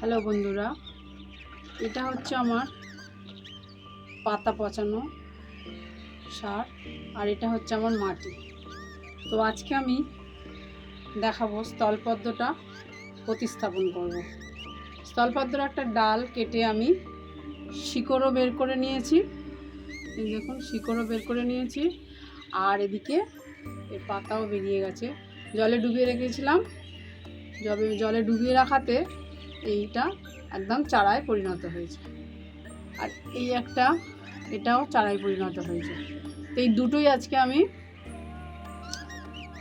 Hello বন্ধুরা, এটা হচ্ছে আমার পাতা পচানো সার আর এটা হচ্ছে আমার মাটি। তো আজকে আমি দেখাবো স্থলপদ্মটা প্রতিস্থাপন করব। স্থলপদ্মর একটা ডাল কেটে আমি শিকড়ও বের করে নিয়েছি, এই দেখুন শিকড়ও বের করে নিয়েছি, আর এদিকে এর পাতাও বেরিয়ে গেছে। জলে ডুবিয়ে রেখেছিলাম, জলে ডুবিয়ে রাখাতে এইটা একদম চারায় পরিণত হয়েছে। আর এই একটা, এটাও চারায় পরিণত হয়েছে। তো এই দুটোই আজকে আমি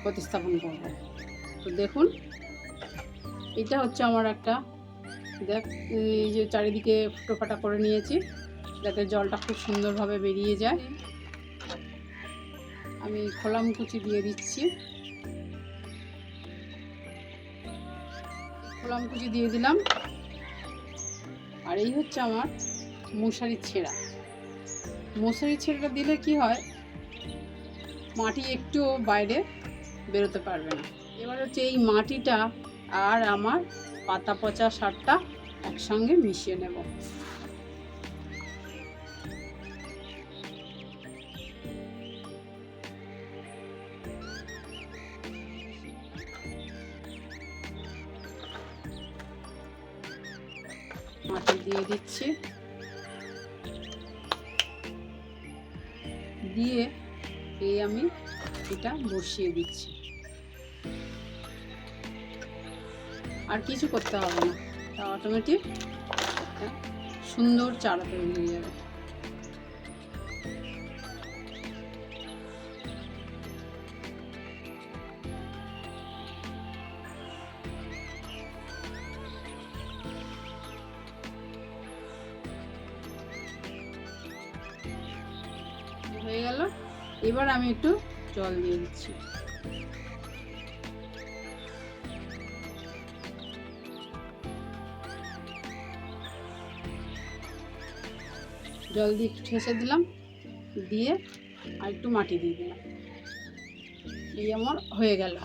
প্রতিস্থাপন করব। তো দেখুন, এটা হচ্ছে আমার একটা, এই যে চারিদিকে ফুটো ফাটা করে নিয়েছি যাতে জলটা খুব সুন্দরভাবে বেরিয়ে যায়। আমি খোলাম কুচি দিয়ে দিচ্ছি, খোলাম কুচি দিয়ে দিলাম। আর এই হচ্ছে আমার মশারির ছেঁড়া। মশারির ছেঁড়াটা দিলে কি হয়, মাটি একটু বাইরে বেরোতে পারবে না। এবার হচ্ছে এই মাটিটা আর আমার পাতা পচা সারটা একসঙ্গে মিশিয়ে নেব। মাটি দিয়ে দিচ্ছি, দিয়ে এই আমি এটা বসিয়ে দিচ্ছি। আর কিছু করতে হবে না, তা অটোমেটিক একটা সুন্দর চারা তৈরি হয়ে যাবে। হয়ে গেল। এবার আমি একটু জল দিয়ে দিচ্ছি। জল দিয়ে একটু ঠেসে দিলাম, দিয়ে আর একটু মাটি দিয়ে দিলাম। এই আমার হয়ে গেল।